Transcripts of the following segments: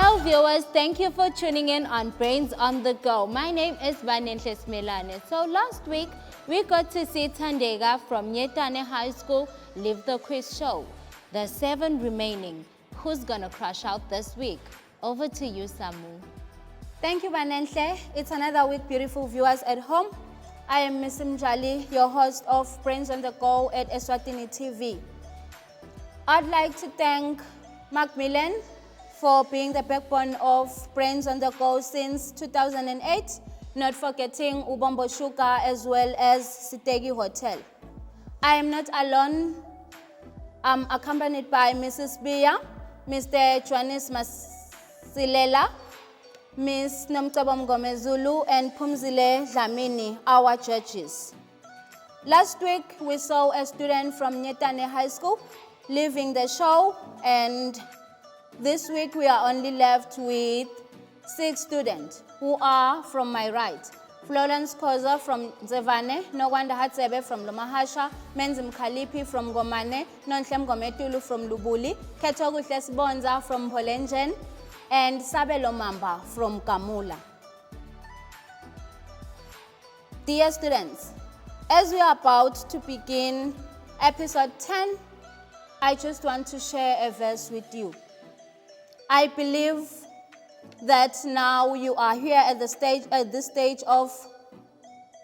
Hello viewers, thank you for tuning in on Brains on the Go. My name is Vanenhle. So last week, we got to see Tandega from Nyetane High School live the quiz show. There's 7 remaining. Who's gonna crush out this week? Over to you, Samu. Thank you, Vanenhle. It's another week, beautiful viewers at home. I am Ms. Mjali, your host of Brains on the Go at Eswatini TV. I'd like to thank Macmillan for being the backbone of Brains on the Go since 2008, not forgetting Ubombo Sugar as well as Sitegi Hotel. I am not alone. I'm accompanied by Mrs. Bia, Mr. Joannis Masilela, Ms. Nomtabam Gomezulu, and Pumzile Dlamini, our judges. Last week, we saw a student from Nyetane High School leaving the show, and this week we are only left with 6 students who are from my right. Florence Koza from Zevane, Nogwanda Hatsebe from Lomahasha, Menzim Khalipi from Gomane, Nonhlem Gometulu from Lubuli, Ketogu Bonza from Polenjen, and Sabelo Mamba from Kamula. Dear students, as we are about to begin episode 10, I just want to share a verse with you. I believe that now you are here at this stage of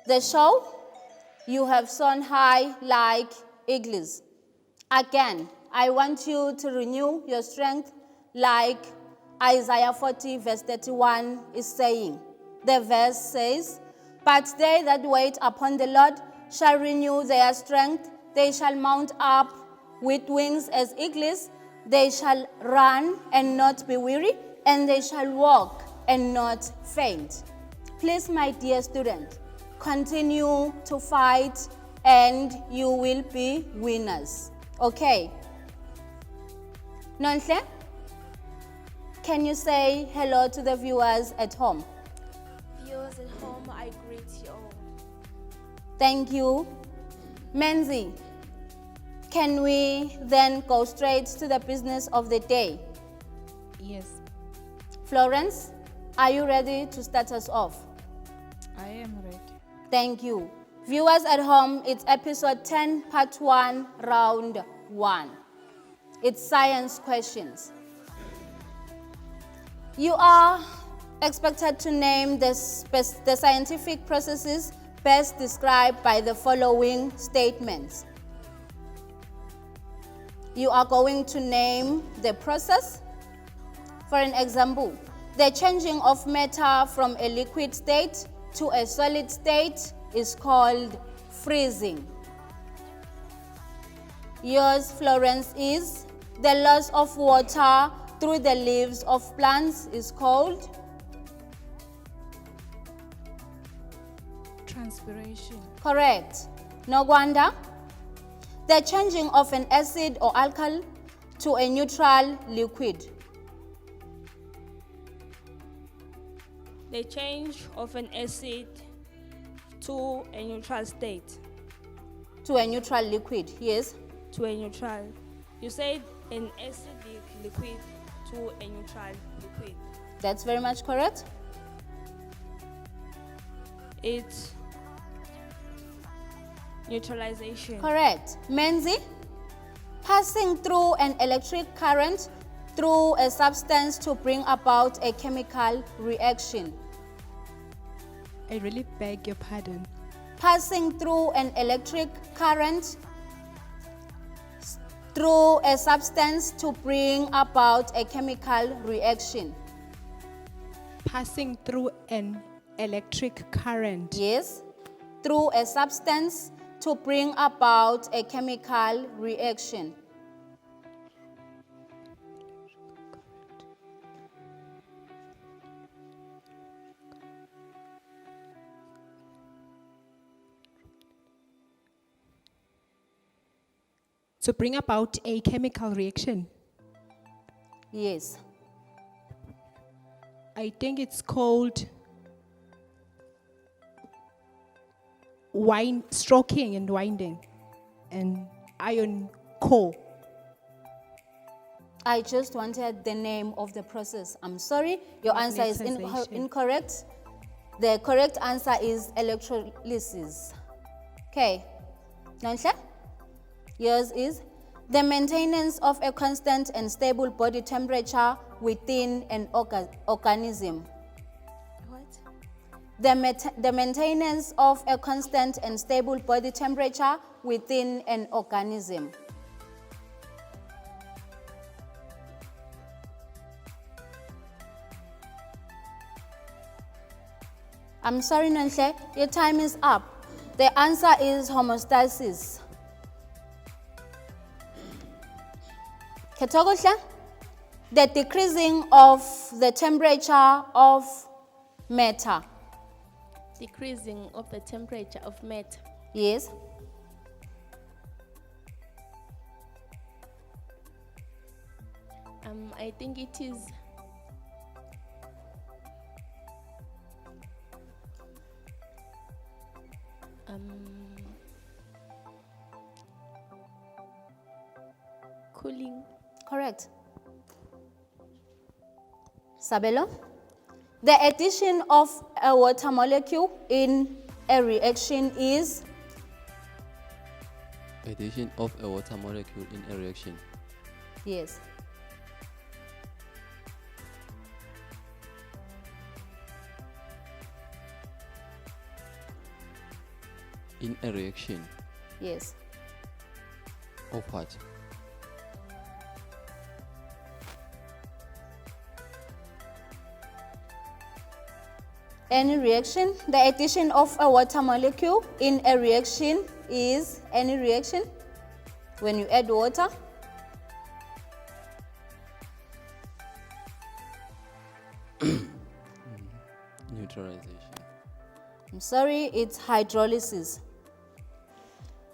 the show. You have soared high like eagles. Again, I want you to renew your strength like Isaiah 40 verse 31 is saying. The verse says, "But they that wait upon the Lord shall renew their strength. They shall mount up with wings as eagles. They shall run and not be weary, and they shall walk and not faint." Please, my dear student, continue to fight and you will be winners. Okay. Nonhle, can you say hello to the viewers at home? Viewers at home, I greet you all. Thank you. Menzi, can we then go straight to the business of the day? Yes, Florence, are you ready to start us off? I am ready. Thank you. Viewers at home, it's episode 10, part 1, round 1. It's science questions. You are expected to name the scientific processes best described by the following statements. You are going to name the process. For an example, the changing of matter from a liquid state to a solid state is called freezing. Yours, Florence, is the loss of water through the leaves of plants is called Transpiration. correct. Nogwanda, the changing of an acid or alcohol to a neutral liquid. The change of an acid to a neutral state. To a neutral liquid, yes. To a neutral. You said an acidic liquid to a neutral liquid. That's very much correct. It's neutralization. Correct. Menzi, passing through an electric current through a substance to bring about a chemical reaction. I really beg your pardon. Passing through an electric current through a substance to bring about a chemical reaction. Passing through an electric current. Yes. Through a substance to bring about a chemical reaction. To bring about a chemical reaction. Yes. I think it's called stroking and winding and iron core. I just wanted the name of the process. I'm sorry, your answer is Magnetization. incorrect. The correct answer is electrolysis. Okay, Nonhle? Yours is the maintenance of a constant and stable body temperature within an organism. What? The maintenance of a constant and stable body temperature within an organism. I'm sorry, Nonhle, your time is up. The answer is homeostasis. Ketokosha? The decreasing of the temperature of matter. Decreasing of the temperature of matter. Yes. I think it is cooling. Correct. Sabelo? The addition of a water molecule in a reaction is? Addition of a water molecule in a reaction. Yes. In a reaction Yes. of what? Any reaction, the addition of a water molecule in a reaction is any reaction when you add water. Neutralization. I'm sorry, it's hydrolysis.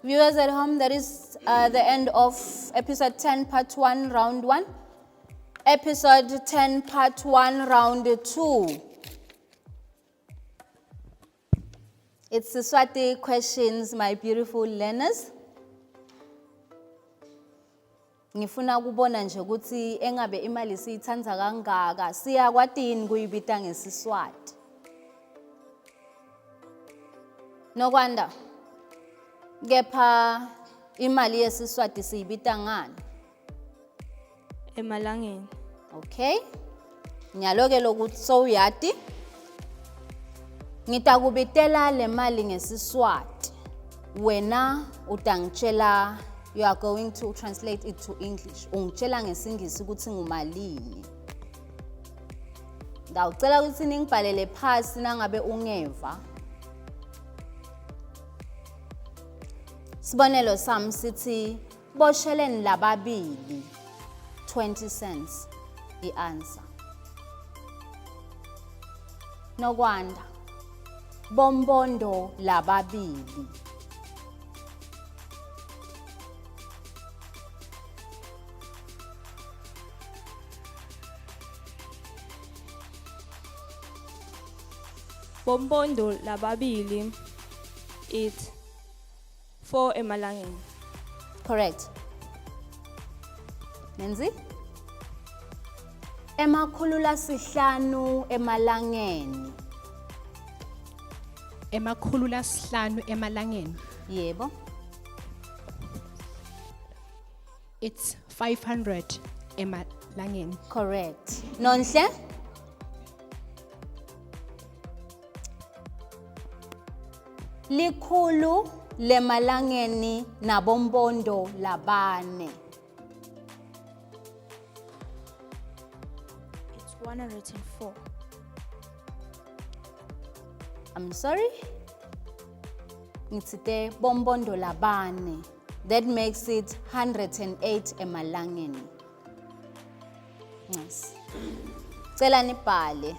Viewers at home, that is the end of episode 10, part 1, round 1. Episode 10, part 1, round 2. It's Eswati questions, my beautiful learners. Ngifuna ukubona nje ukuthi engabe imali siyithanza kangaka siyakwatini kuyibita ngesiswati. Nokwanda, kepha imali yesiswati siyibita ngani? Emalangeni. Okay. Nyaloke lokuthi sowuyati. Ngitakubitela le mali ngesiswati. Wena utangitshela, you are going to translate it to English. Ungitshela ngesingisi ukuthi ngumalini. Ngawucela ukuthi ningibhalele phasi nangabe ungeva. Sibonelo sami sithi bosheleni lababili 20 cents i-answer. Nokwanda bombondo lababili. Bombondo lababili. It's 4 emalangeni. Correct. Nenzi? Emakhulu lasihlanu emalangeni. Emakhulu lasihlanu emalangeni. Yebo. It's 500 emalangeni. Correct. Nonhle? Likhulu lemalangeni nabombondo labane. It's 104. I'm sorry? Ngitsite bombondo labane. That makes it 108 emalangeni. Yes. Cela nibhale.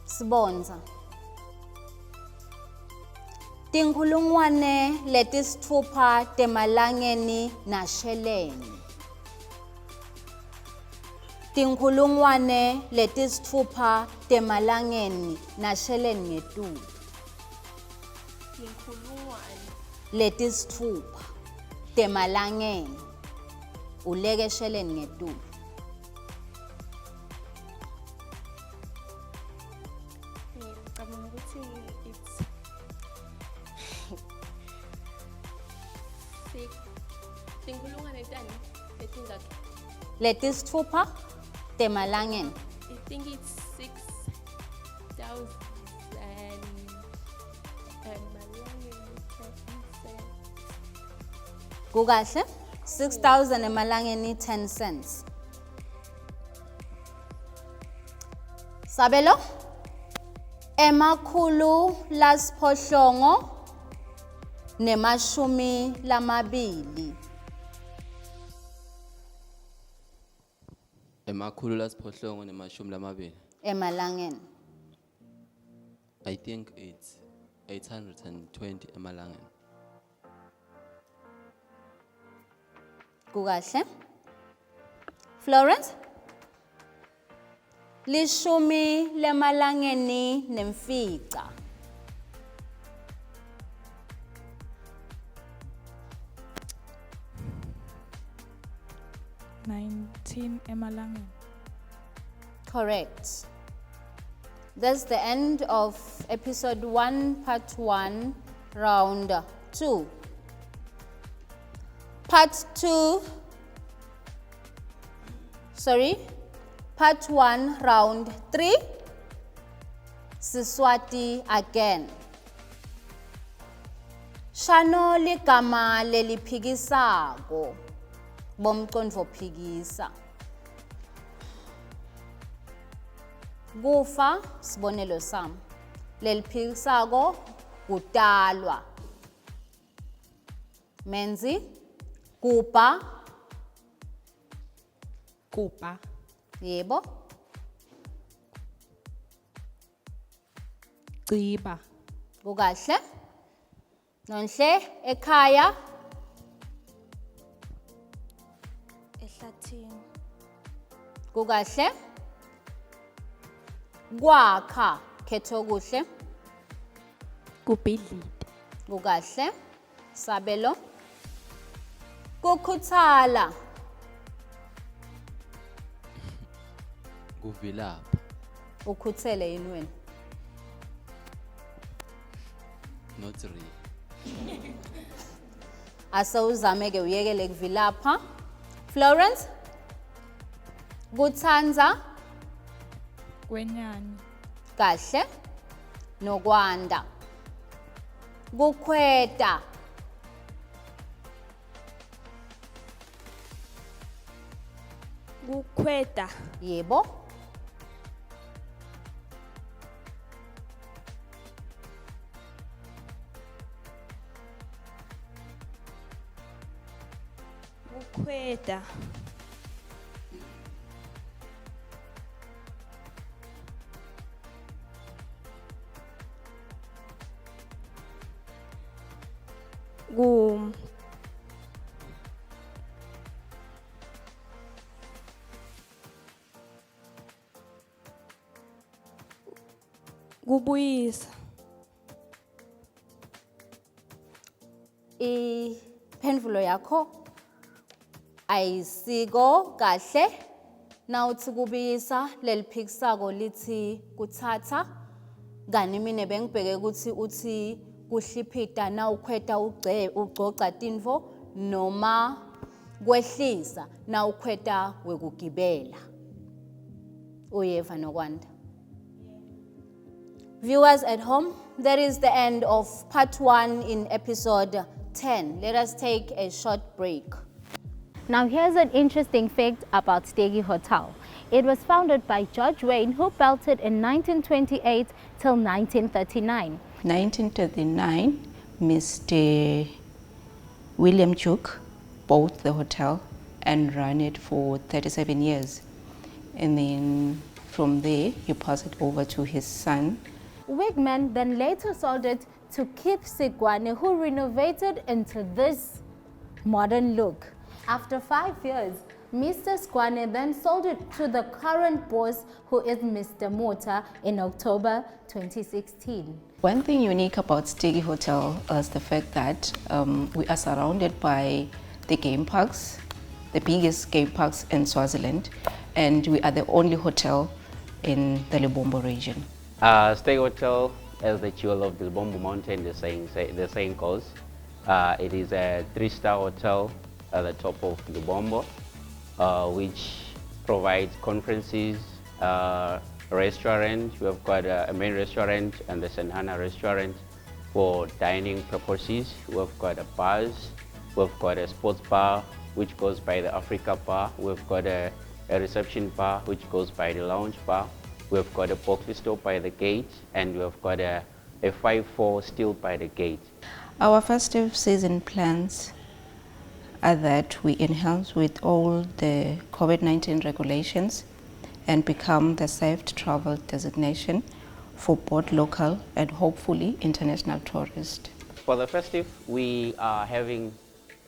Sibonza. Tinkhulungwane letisitfupha temalangeni nasheleni. Tinkhulungwane letisitfupha temalangeni nasheleni ngetulu. Tinkhulungwane Letisitfupha temalangeni ulekesheleni ngetulo. Ngicabanga ukuthi it's tinkulungwane tani letingaki. Letisithupha temalangeni. I think it's 6,000 Kukahle? 6,000 emalangeni 10 cents. Sabelo? Emakhulu lasiphohlongo nemashumi lamabili. Emakhulu lasiphohlongo nemashumi lamabili. Emalangeni. I think it's 820 emalangeni. Kukahle? Florence? Lishumi lemalangeni nemfica. emalangeni. Correct. That's the end of episode 1, part 1, round 2. Part 1, round 3, Siswati again. Shano ligama leliphikisako, bomcondvo phikisa. Kufa, sibonelo sam. Leliphikisako, kutalwa. Menzi, kupa. Kupa. Yebo. Ciba. Kukahle. Nonhle, ekhaya. ehlathini. Kukahle. Kwakha, khetho kuhle. Kubhidlite. Kukahle. Sabelo. Kukhuthala. Kuvilapha. Ukhuthele yini wena? Not really. Asawuzame ke uyekele kuvilapha. Florence? Kutsanza. Kwenyani. Kahle. Nokwanda. Kukhweta. Kukhweta. Yebo. Kukhweta. Kubuyisa. Iphendvulo yakho ayisiko kahle. Nawuthi kubuyisa leliphikisako lithi kuthatha. Kani mine bengibheke ukuthi uthi kuhliphita nawukhweta ugcoca tintfo noma kwehlisa nawukhweta wekugibela. Uyeva nokwanda. Viewers at home, that is the end of part 1 in episode 10. Let us take a short break. Now here's an interesting fact about Stegi Hotel. It was founded by George Wayne, who built it in 1928 till 1939. 1939, Mr. William Duke bought the hotel and ran it for 37 years. And then from there, he passed it over to his son. Wigman then later sold it to Keith Sigwane, who renovated into this modern look. After 5 years, Mr. Sigwane then sold it to the current boss, who is Mr. Mota, in October 2016. One thing unique about Stegi Hotel is the fact that we are surrounded by the game parks, the biggest skate parks in Swaziland, and we are the only hotel in the Lebombo region. Stay Hotel as the jewel of the Lebombo Mountain, the saying goes. It is a 3-star hotel at the top of Lebombo, which provides conferences, restaurant. We have got a main restaurant and the Senhana restaurant for dining purposes. We've got a bars, we've got a sports bar which goes by the Africa bar, we've got a reception bar which goes by the lounge bar, we've got a boxing store by the gate, and we've got a 5-4 still by the gate. Our festive season plans are that we enhance with all the COVID-19 regulations and become the safe travel designation for both local and hopefully international tourists. For the festive, we are having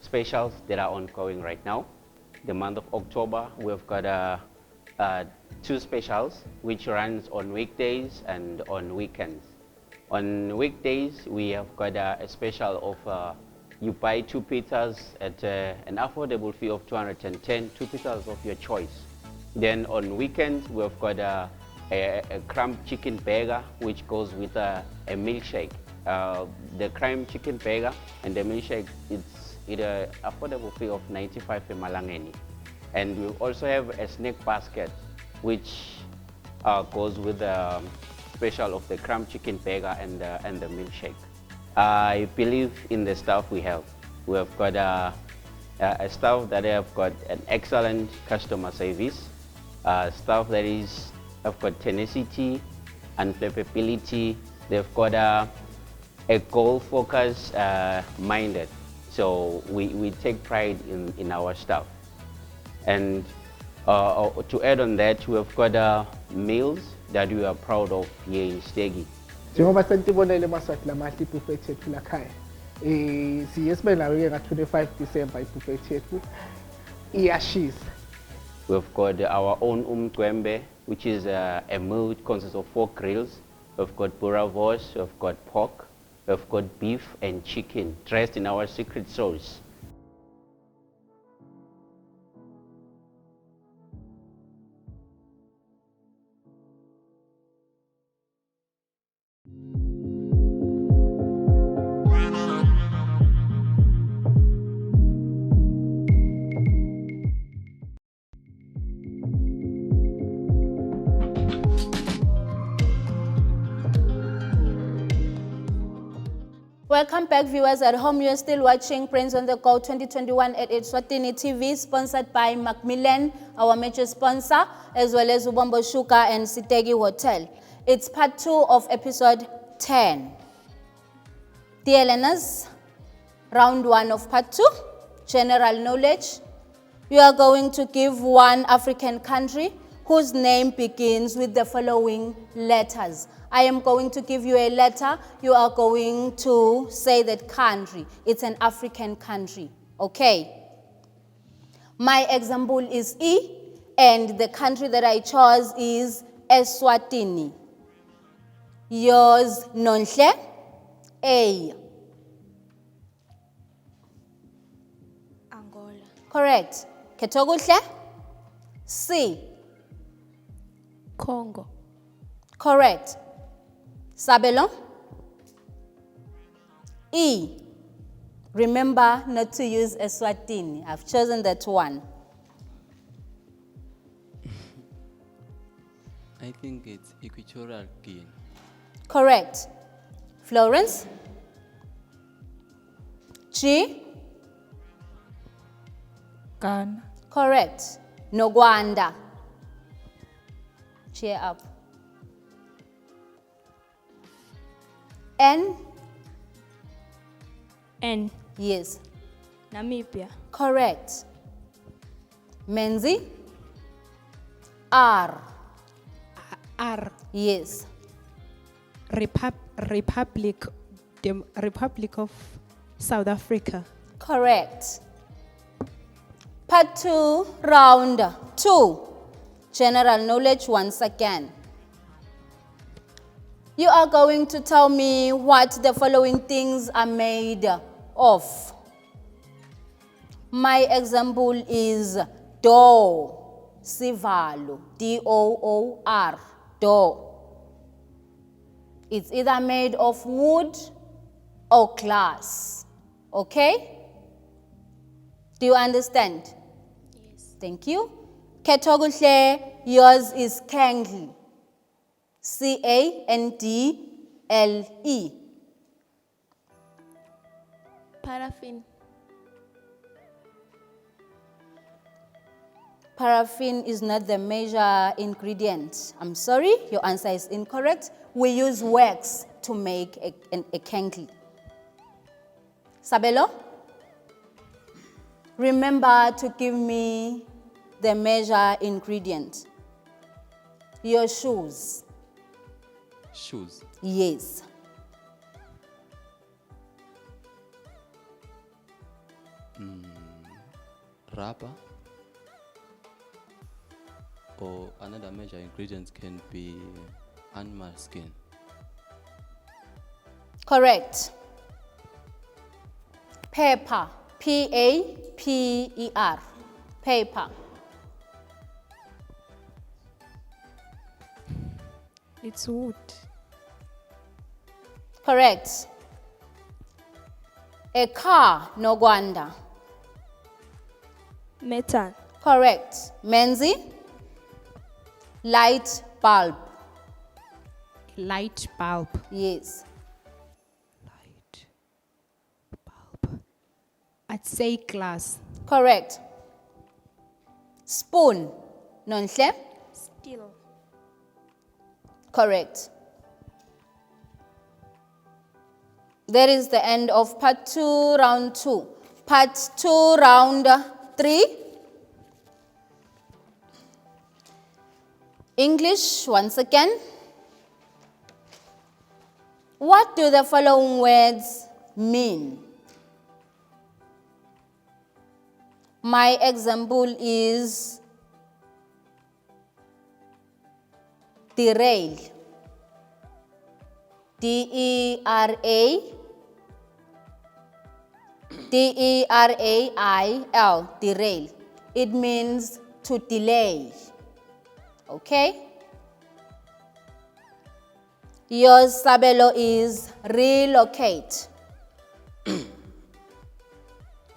specials that are ongoing right now. The month of October, we've got 2 specials which runs on weekdays and on weekends. On weekdays, we have got a special of you buy 2 pizzas at an affordable fee of 210, 2 pizzas of your choice. Then on weekends, we've got a crumb chicken burger which goes with a milkshake. The crumb chicken burger and the milkshake, it's an affordable fee of 95 emalangeni. And we also have a snack basket which goes with the special of the crumb chicken burger and the milkshake. I believe in the staff we have. We have got a staff that have got an excellent customer service, staff that have got tenacity and flexibility. They've got a goal focus minded. So we take pride in our staff. And to add on that, we have got meals that we are proud of here in Stegi. Njengoba sentibonele maswati lamahle ibuffet yethu lakhaya. Siye sibe nayo ke nga-25 December ibuffet yethu iyashisa. We've got our own umqwembe, which is a meal which consists of 4 grills. We've got boerewors, we've got pork, we've got beef and chicken dressed in our secret sauce. Welcome back, viewers at home. You're still watching Brains on the Go 2021 at Eswatini TV, sponsored by Macmillan, our major sponsor, as well as Ubombo Sugar and Sitegi Hotel. It's part 2 of episode 10. Dear learners, round 1 of part 2, general knowledge. You are going to give one African country whose name begins with the following letters. I am going to give you a letter. You are going to say that country. It's an African country. Okay. My example is E, and the country that I chose is Eswatini. Yours, Nonhle. A. Angola. Correct. Ketoguhle. C. Congo. Correct. Sabelo. E. Remember not to use Eswatini. I've chosen that one. I think it's Equatorial Guinea. Correct. Florence. G. Ghana. Correct. Nogwanda. Cheer up. N. N. Yes. Namibia. Correct. Menzi. R. R. Yes. Republic of South Africa. Correct. Part 2, round 2. General knowledge once again. You are going to tell me what the following things are made of. My example is door, sivalo, D-O-O-R, door. It's either made of wood or glass, okay? Do you understand? Yes. Thank you. Ketoguhle, yours is candle, C-A-N-D-L-E. Paraffin. Paraffin is not the major ingredient. I'm sorry, your answer is incorrect. We use wax to make a candle. Sabelo, remember to give me the major ingredient. Your shoes. Shoes. Yes. Rubber. Or another major ingredient can be animal skin. Correct. Paper. P-A-P-E-R. Paper. It's wood. Correct. A car, no gwanda. Metal. Correct. Menzi? Light bulb. Light bulb. Yes. Light bulb. I'd say glass. Correct. Spoon. Nonhle? Steel. Correct. That is the end of part 2, round 2. Part 2, round 3. English, once again. What do the following words mean? My example is derail. D-E-R-A-I-L, derail. It means to delay. Okay? Yours, Sabelo, is relocate.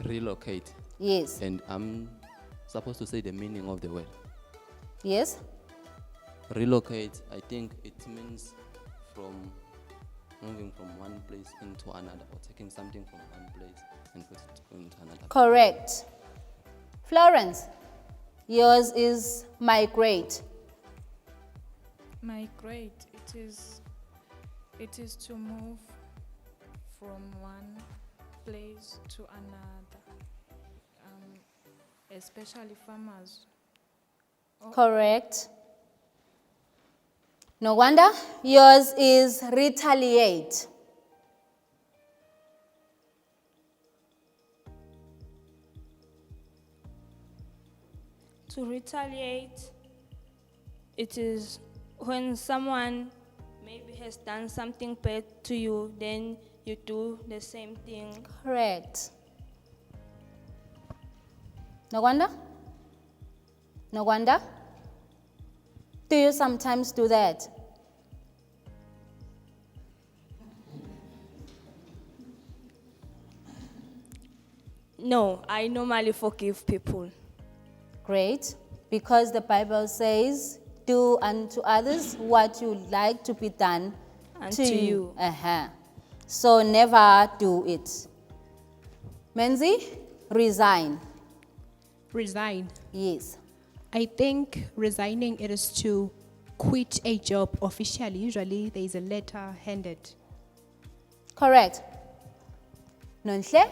Relocate. Yes. And I'm supposed to say the meaning of the word. Yes? Relocate, I think it means from moving from one place into another, or taking something from one place and put it into another. Correct. Florence, yours is migrate. Migrate, it is to move from one place to another, especially farmers. Correct. No wonder. Yours is retaliate. To retaliate, it is when someone maybe has done something bad to you, then you do the same thing. Correct. No wonder? No wonder? Do you sometimes do that? No, I normally forgive people. Great. Because the Bible says, do unto others what you like to be done Unto to you. So never do it. Menzi, resign. Resign. Yes. I think resigning it is to quit a job officially. Usually there is a letter handed. Correct. Nonhle,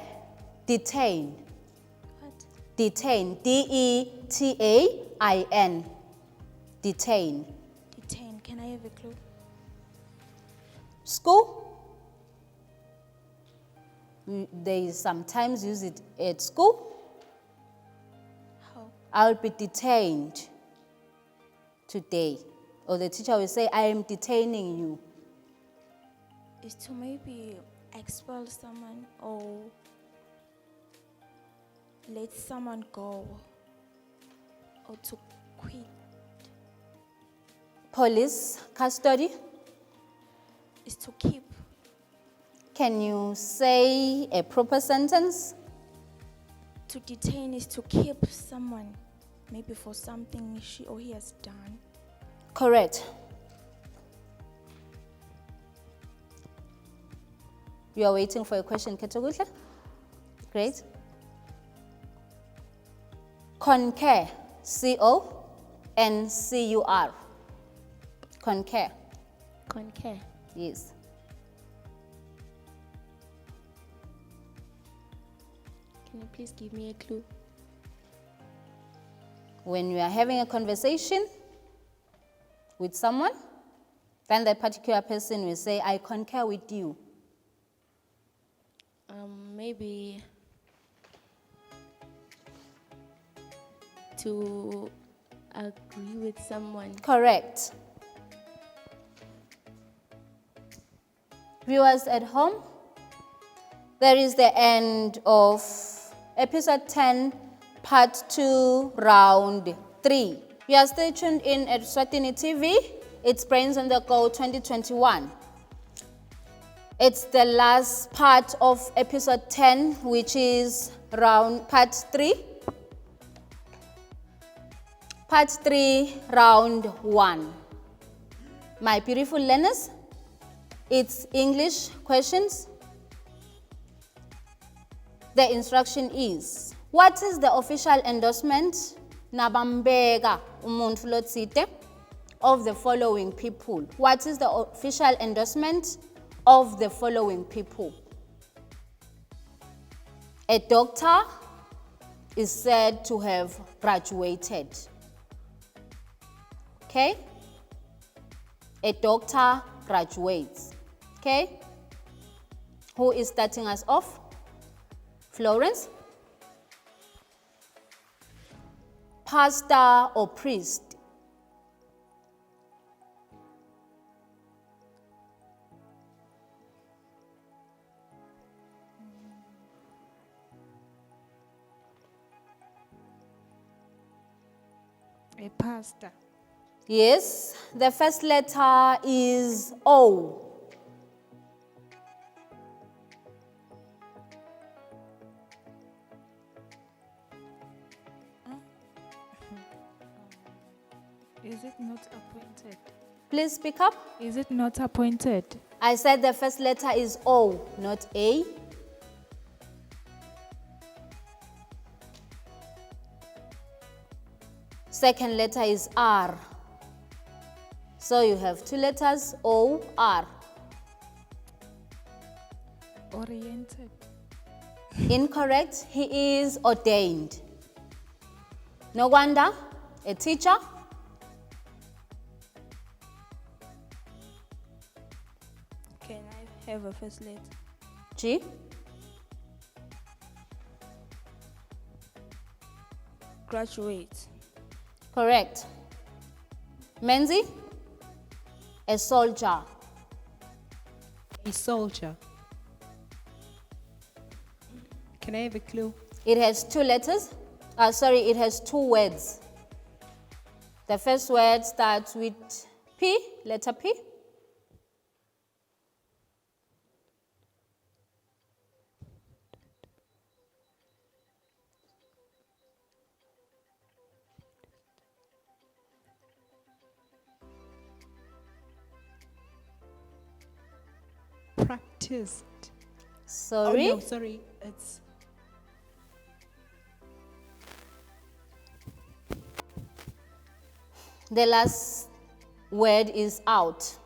detain. What? Detain. D-E-T-A-I-N. Detain. Detain. Can I have a clue? School. They sometimes use it at school. How? I'll be detained today. Or the teacher will say, I am detaining you. Is to maybe expel someone or let someone go or to quit Police custody. is to keep. Can you say a proper sentence? To detain is to keep someone, maybe for something she or he has done. Correct. You are waiting for a question, Ketogutla? Great. Concur. C-O-N-C-U-R. Concur. Concur. Yes. Can you please give me a clue? When you are having a conversation with someone, then that particular person will say, I concur with you. Maybe to agree with someone. Correct. Viewers at home, there is the end of episode 10, part 2, round 3. You are still tuned in at Eswatini TV. It's Brains on the Go 2021. It's the last part of episode 10, which is part 3. Part 3, round 1. My beautiful learners, it's English questions. The instruction is, what is the official endorsement nabambeka umuntu lotsite of the following people? What is the official endorsement of the following people? A doctor is said to have graduated. Okay? A doctor graduates. Okay? Who is starting us off? Florence? Pastor or priest? A pastor. Yes, the first letter is O. Is it not appointed? Please speak up. Is it not appointed? I said the first letter is O, not A. Second letter is R. So you have two letters, O, R. Oriented. Incorrect. He is ordained. No wonder, a teacher. Can I have a first letter? G. Graduate. Correct. Menzi, a soldier. A soldier. Can I have a clue? It has two letters. It has two words. The first word starts with P, letter P. Practiced. Sorry. Oh, no, sorry. It's The last word is out.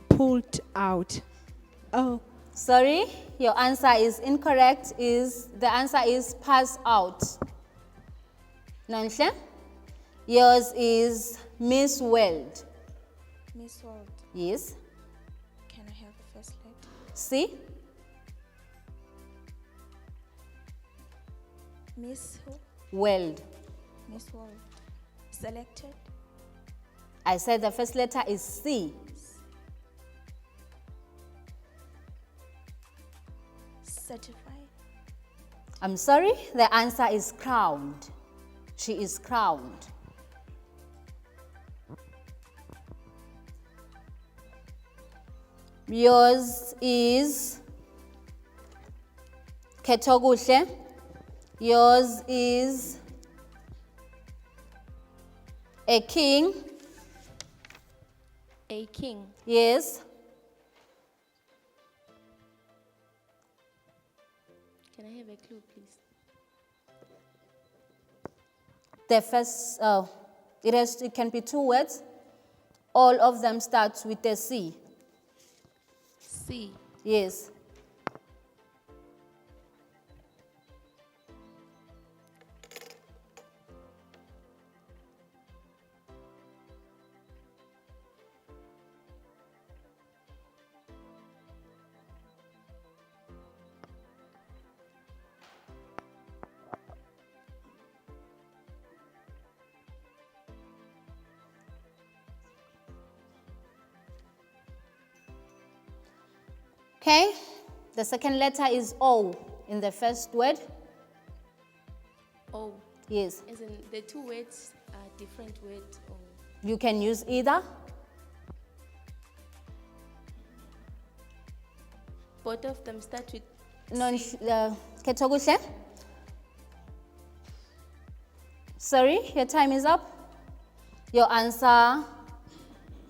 pulled out. Oh, Sorry, your answer is incorrect. The answer is pass out. Nonhle? Yours is Miss World. Miss World. Yes. Can I have the first letter? C. Miss who? World. Miss World. Selected. I said the first letter is C. Certified. I'm sorry, the answer is crowned. She is crowned. Yours is Ketoguhle. Yours is a king. A king. Yes. Can I have a clue, please? The first, it can be 2 words. All of them start with a C. C. Yes. Okay, the second letter is O in the first word. O. Yes, As in the two words are different words. Or you can use either. both of them start with Ketoguhle. Sorry, your time is up. Your answer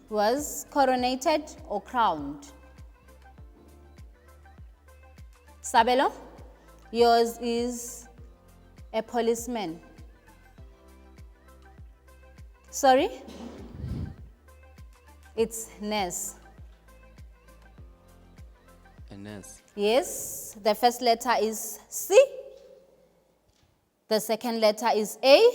was coronated or crowned. Sabelo, yours is a policeman. Sorry? It's nurse. A nurse. Yes, the first letter is C. The second letter is A.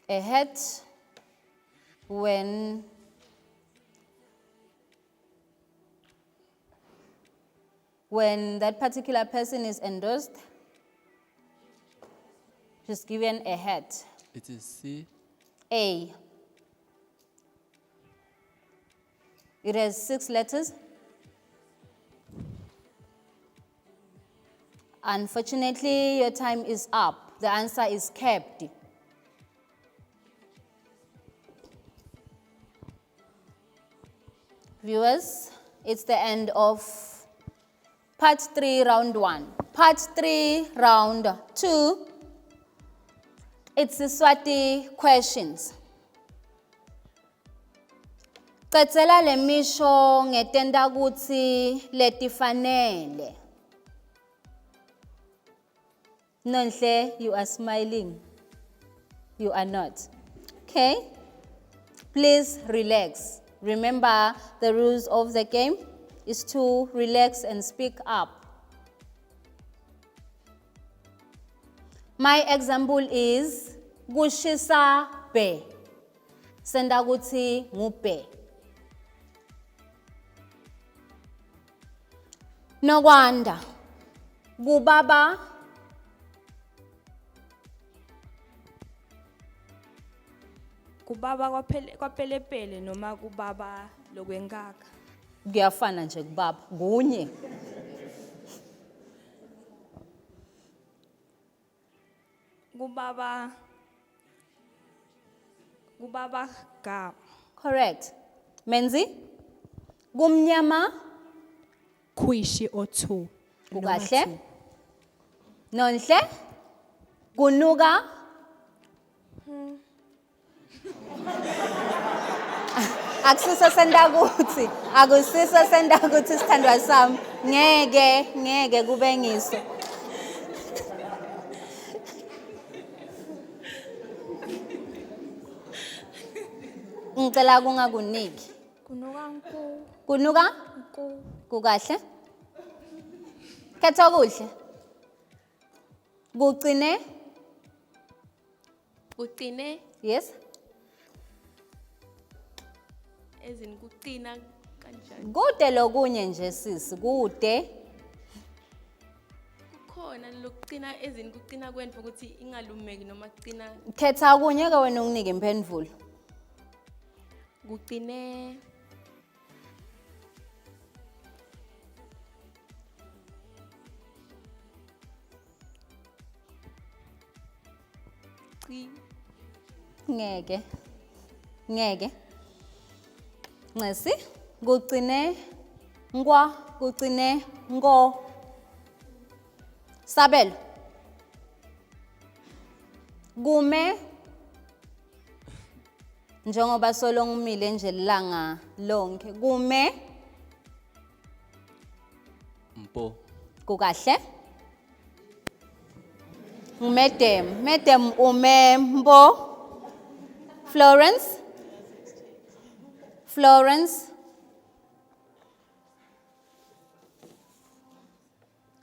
A hat when that particular person is endorsed, she's given a hat. It is C. A. It has 6 letters. Unfortunately, your time is up. The answer is kept. Viewers, it's the end of part 3, round 1. Part 3, round 2, it's Eswati questions. Qedzela lemisho ngetenda kutsi letifanele. Nonhle, you are smiling. You are not. Okay? Please relax. Remember, the rules of the game is to relax and speak up. My example is kushisa be. Senda kuthi ngupe. Nokwanda. Kubaba. Kubaba kwapelepele noma kubaba lokwenkaka. Kuyafana nje kubaba. Kunye. Kubaba ga. Correct. Menzi? Kumnyama. Kwishi or 2. noma Kukahle. 2. Nonhle? Kunuka. Akusiso senda kuthi. Akusiso senda kuthi sithandwa sami. Ngeke kube ngiso. Ngicela kungakuniki. Kunuka nku. Kunuka? Nku. Kukahle? Khetha kuhle. Kucine? Kucine, Yes. as in kucina kanjani. Kude lokunye nje sisi, kude. likhona lokuqina ezini kuqina kwento ukuthi ingalumeki noma kuqina Khetha kunye ke wena unginike impendulo. kuqine qi Ngeke. Ngeke. Ncesi kucine ngwa kucine ngo. Sabelo. Kume njengoba solo ngumile nje langa lonke. Kume Mpo. kukahle. Medem. Medem umembo. Florence. Florence.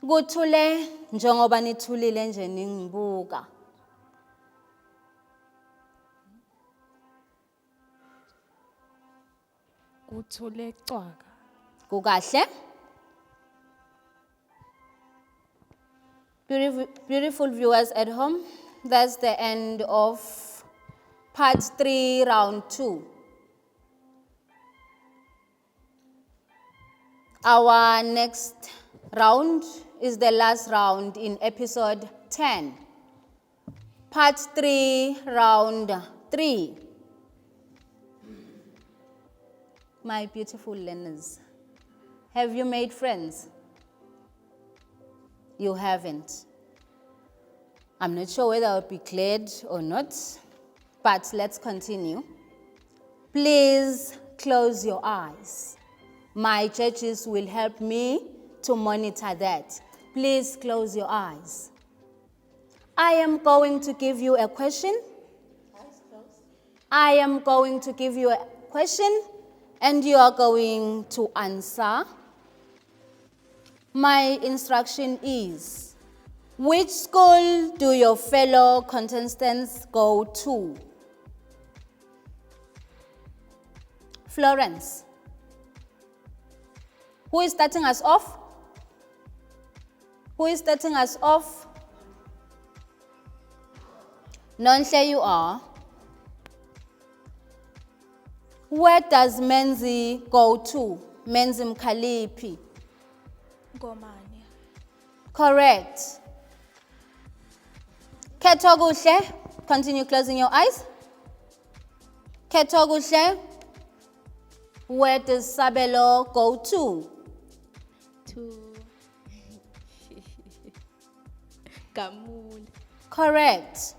Kuthule njengoba nithulile nje ningibuka. Kuthule cwaka. Kukahle. Beautiful viewers at home, that's the end of part 3, round 2. Our next round is the last round in episode 10. Part 3, round 3. My beautiful learners, have you made friends? You haven't. I'm not sure whether I'll be glad or not, but let's continue. Please close your eyes. My judges will help me to monitor that. Please close your eyes. I am going to give you a question. I am going to give you a question and you are going to answer. My instruction is, which school do your fellow contestants go to? Florence. Who is starting us off? Who is starting us off? Nonhle, you are. Where does Menzi go to? Menzi Mkalipi. Ngomane. Correct. Ketoguhle. Continue closing your eyes. Ketoguhle. Where does Sabelo go to? to Gamul. Correct.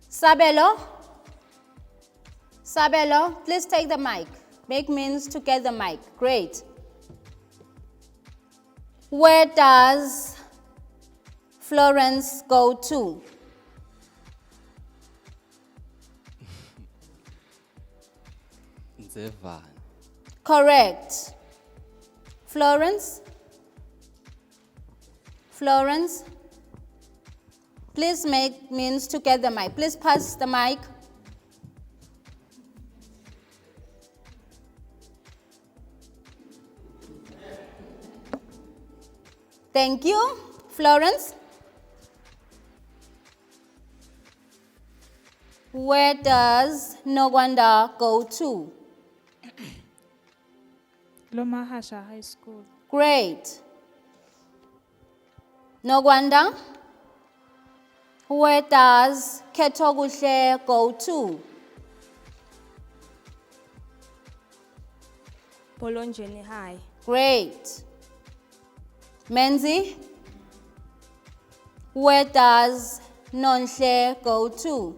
Sabelo. Sabelo, please take the mic. Make means to get the mic. Great. Where does Florence go to? Nzevan. Correct. Florence? Florence? Please make means to get the mic. Please pass the mic. Thank you. Florence? Where does Nogwanda go to? Lomahasha High School. Great. Nogwanda? Where does Ketoguhle go to? Bolonjeni High. Great. Menzi? Where does Nonhle go to?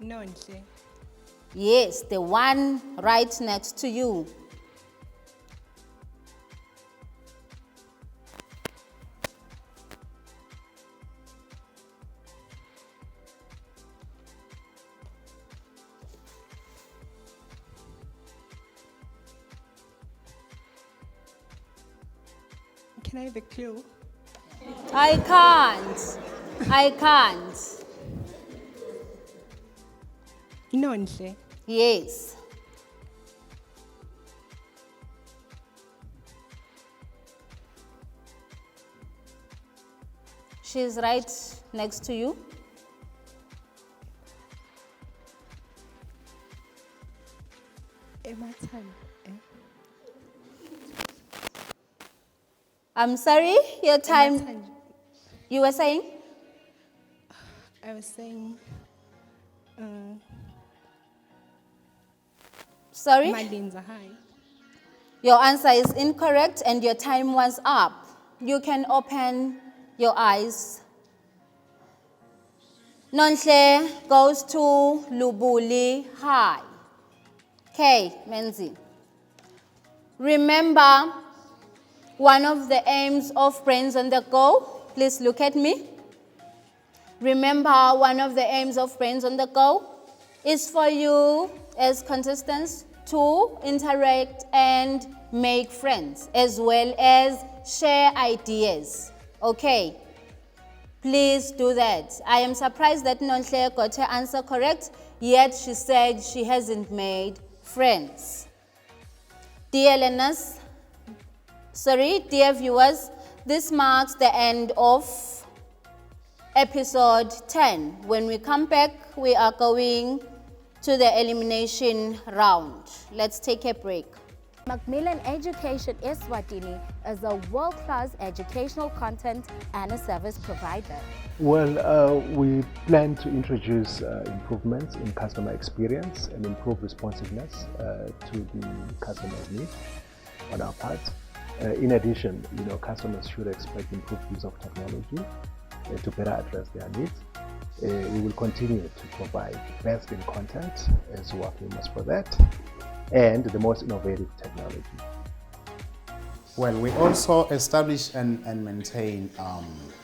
Nonhle. Yes, the one right next to you. Can I have a clue? I can't. I can't. Nonhle. Yes. She's right next to you. I'm sorry, your time. You were saying? I was saying, Sorry? Malinza, hi. Your answer is incorrect and your time was up. You can open your eyes. Nonhle goes to Lubuli High. Okay, Menzi. Remember one of the aims of Brains on the Go. Please look at me. Remember one of the aims of Brains on the Go is for you as contestants to interact and make friends as well as share ideas. Okay, please do that. I am surprised that Nonhle got her answer correct, yet she said she hasn't made friends. Dear learners, dear viewers, this marks the end of episode 10. When we come back, we are going to the elimination round. Let's take a break. Macmillan Education Eswatini is a world-class educational content and a service provider. Well, we plan to introduce improvements in customer experience and improve responsiveness to the customer's needs on our part. In addition, customers should expect improved use of technology to better address their needs. We will continue to provide best in content, as we are famous for that, and the most innovative technology. Well, we also establish and maintain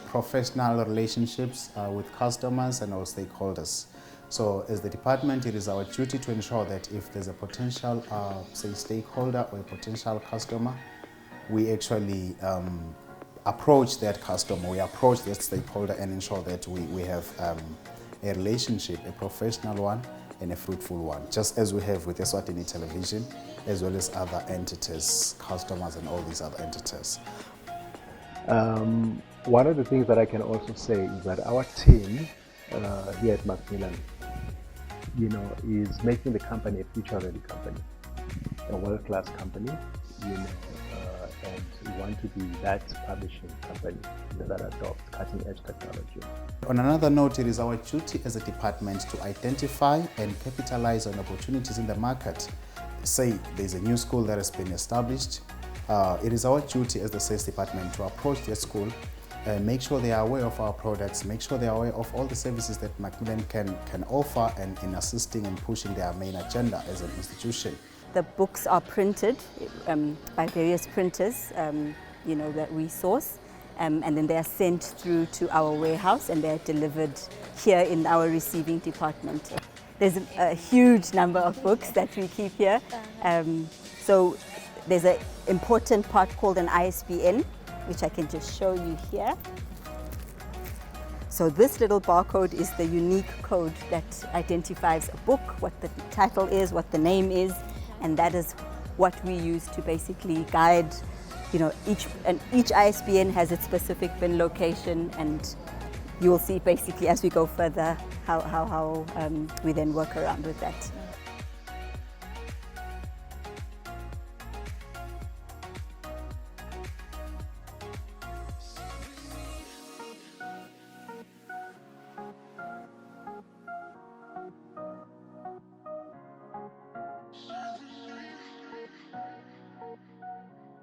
professional relationships with customers and our stakeholders. So as the department, it is our duty to ensure that if there's a potential, say, stakeholder or a potential customer, we actually approach that customer, we approach that stakeholder and ensure that we have a relationship, a professional one and a fruitful one, just as we have with Eswatini Television, as well as other entities, customers and all these other entities. One of the things that I can also say is that our team here at Macmillan, is making the company a future-ready company, a world-class company, and we want to be that publishing company that adopts cutting-edge technology. On another note, it is our duty as a department to identify and capitalize on opportunities in the market. Say there's a new school that has been established. It is our duty as the sales department to approach their school and make sure they are aware of our products, make sure they are aware of all the services that Macmillan can offer and in assisting and pushing their main agenda as an institution. The books are printed by various printers, that we source, and then they are sent through to our warehouse and they are delivered here in our receiving department. There's a huge number of books that we keep here. So there's an important part called an ISBN, which I can just show you here. So this little barcode is the unique code that identifies a book, what the title is, what the name is, and that is what we use to basically guide, each ISBN has its specific bin location, and you will see basically as we go further how we then work around with that.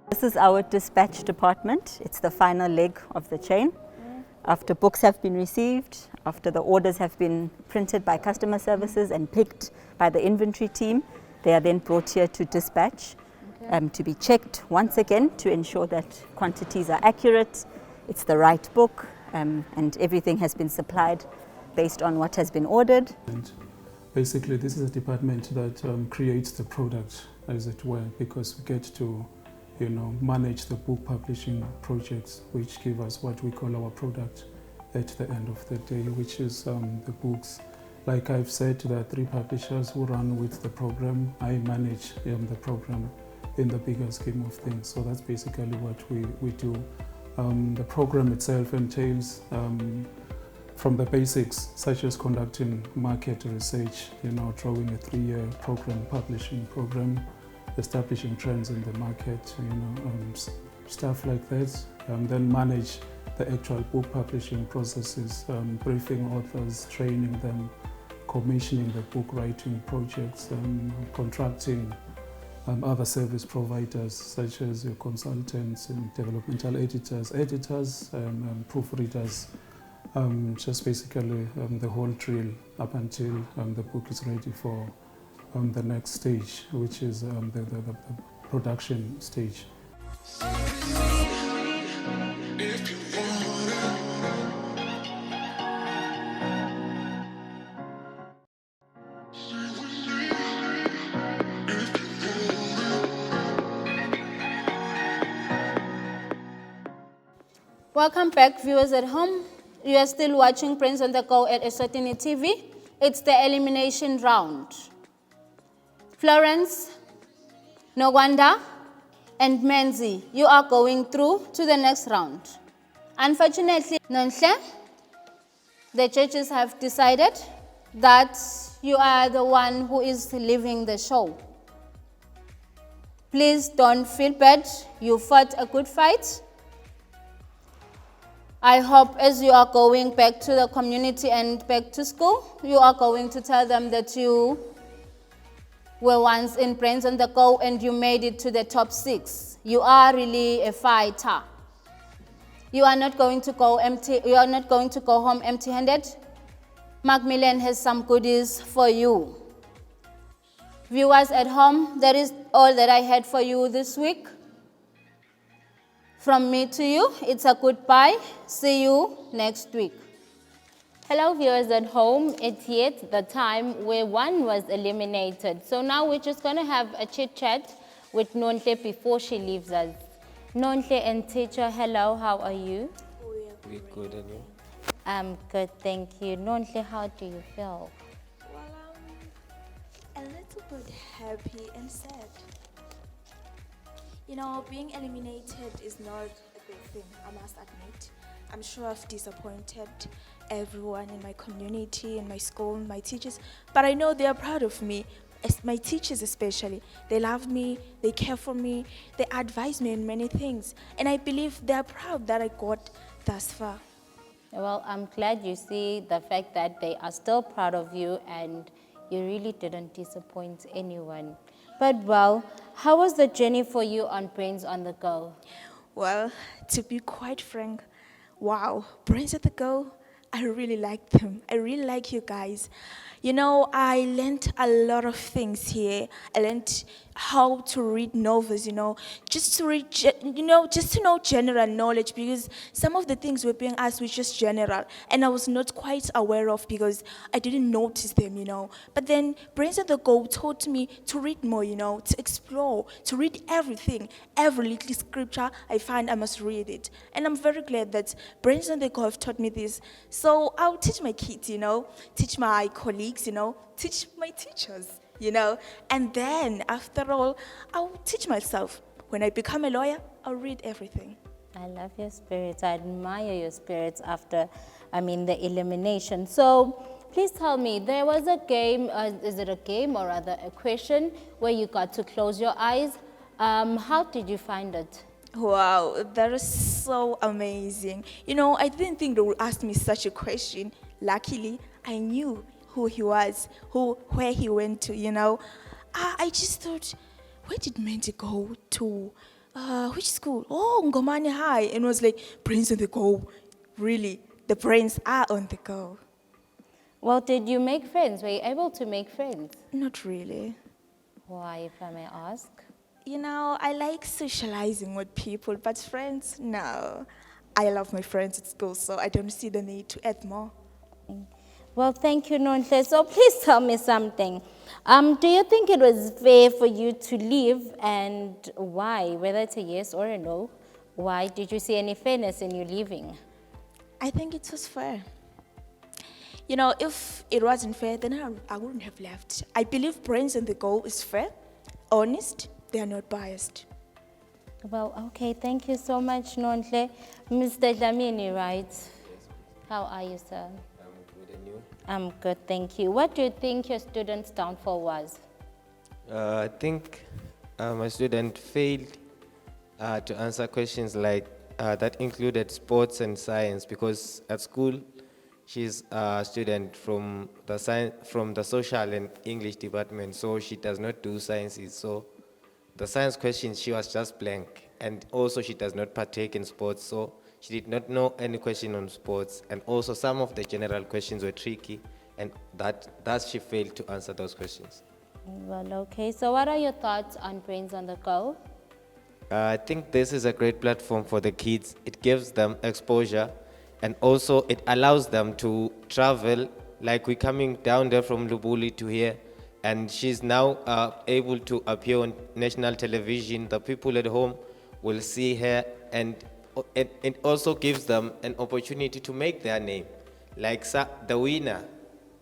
This is our dispatch department. It's the final leg of the chain. After books have been received, after the orders have been printed by customer services and picked by the inventory team, they are then brought here to dispatch to be checked once again to ensure that quantities are accurate, it's the right book, and everything has been supplied based on what has been ordered. And basically, this is a department that creates the product, as it were, because we get to manage the book publishing projects, which give us what we call our product at the end of the day, which is the books. Like I've said, there are 3 publishers who run with the program. I manage the program in the bigger scheme of things. So that's basically what we do. The program itself entails from the basics, such as conducting market research, drawing a 3-year program, publishing program, establishing trends in the market, stuff like that. Then manage the actual book publishing processes, briefing authors, training them, commissioning the book writing projects, contracting other service providers such as your consultants and developmental editors, proofreaders, just basically the whole drill up until the book is ready for the next stage, which is the production stage. Welcome back, viewers at home. You are still watching Brains on the Go at Eswatini TV. It's the elimination round. Florence, Nogwanda, and Menzi, you are going through to the next round. Unfortunately, Nonhle, the judges have decided that you are the one who is leaving the show. Please don't feel bad. You fought a good fight. I hope as you are going back to the community and back to school, you are going to tell them that you were once in Brains on the Go and you made it to the top 6. You are really a fighter. You are not going to go empty. You are not going to go home empty-handed. Macmillan has some goodies for you. Viewers at home, that is all that I had for you this week. From me to you, it's a goodbye. See you next week. Hello viewers at home, it's yet the time where one was eliminated. So now we're just going to have a chit chat with Nonhle before she leaves us. Nonhle and teacher, hello, how are you? We're good, and you? I'm good, thank you. Nonhle, how do you feel? Well, a little bit happy and sad. Being eliminated is not a good thing, I must admit. I'm sure I've disappointed everyone in my community, in my school, my teachers, but I know they are proud of me, my teachers especially. They love me, they care for me, they advise me in many things, and I believe they are proud that I got thus far. Well, I'm glad you see the fact that they are still proud of you and you really didn't disappoint anyone. But well, how was the journey for you on Brains on the Go? Well, to be quite frank, wow, Brains on the Go, I really like them. I really like you guys. I learned a lot of things here. I learned how to read novels, just to read, just to know general knowledge, because some of the things we're being asked were just general, and I was not quite aware of because I didn't notice them, But then Brains on the Go taught me to read more, to explore, to read everything, every little scripture I find, I must read it. And I'm very glad that Brains on the Go have taught me this. So I'll teach my kids, teach my colleagues, teach my teachers, and then after all, I'll teach myself. When I become a lawyer, I'll read everything. I love your spirit. I admire your spirit after, the elimination. So please tell me, there was a game, is it a game or rather a question where you got to close your eyes? How did you find it? Wow, that is so amazing. I didn't think they would ask me such a question. Luckily, I knew who he was, where he went to, I just thought, where did Menzi go to? Which school? Oh, Ngomane High. And it was like, Brains on the Go. Really, the brains are on the go. Well, did you make friends? Were you able to make friends? Not really. Why, if I may ask? I like socializing with people, but friends, no. I love my friends at school, so I don't see the need to add more. Well, thank you, Nonhle. So please tell me something. Do you think it was fair for you to leave, and why? Whether it's a yes or a no, why did you see any fairness in you leaving? I think it was fair. If it wasn't fair, then I wouldn't have left. I believe Brains on the Go is fair, honest, they are not biased. Well, okay, thank you so much, Nonhle. Mr. Dlamini, right? How are you, sir? I'm good, and you? I'm good, thank you. What do you think your student's downfall was? I think my student failed to answer questions like that included sports and science, because at school she's a student from the social and English department, so she does not do sciences. So the science questions, she was just blank, and also she does not partake in sports, so she did not know any question on sports, and also some of the general questions were tricky, and thus she failed to answer those questions. Well, okay, so what are your thoughts on Brains on the Go? I think this is a great platform for the kids. It gives them exposure, and also it allows them to travel. Like we're coming down there from Lubuli to here, and she's now able to appear on national television. The people at home will see her, and it also gives them an opportunity to make their name. Like the winner,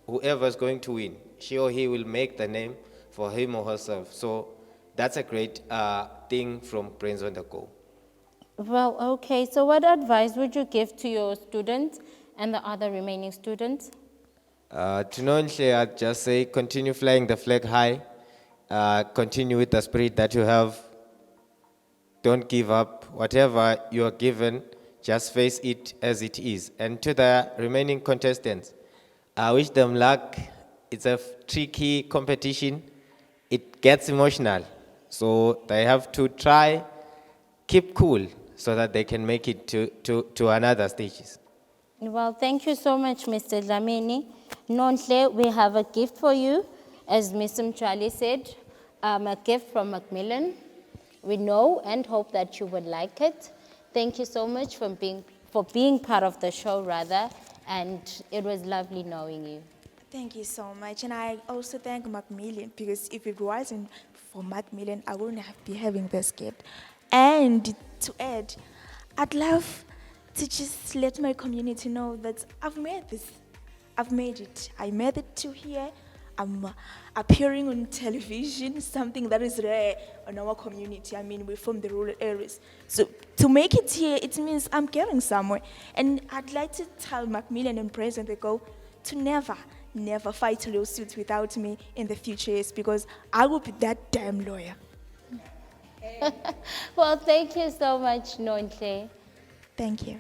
whoever's going to win, she or he will make the name for him or herself. So that's a great thing from Brains on the Go. Well, okay, so what advice would you give to your students and the other remaining students? To Nonhle, I'd just say continue flying the flag high, continue with the spirit that you have, don't give up. Whatever you are given, just face it as it is. And to the remaining contestants, I wish them luck. It's a tricky competition. It gets emotional. So they have to try, keep cool, so that they can make it to another stages. Well, thank you so much, Mr. Dlamini. Nonhle, we have a gift for you. As Ms. Mchali said, a gift from Macmillan. We know and hope that you would like it. Thank you so much for being part of the show, rather, and it was lovely knowing you. Thank you so much. And I also thank Macmillan, because if it wasn't for Macmillan, I wouldn't be having this gift. And to add, I'd love to just let my community know that I've made this. I've made it. I made it to here. I'm appearing on television, something that is rare in our community. I mean, we're from the rural areas. So to make it here, it means I'm getting somewhere. And I'd like to tell Macmillan and Brains on the Go to never fight lawsuits without me in the future years, because I will be that damn lawyer. Well, thank you so much, Nonhle. Thank you.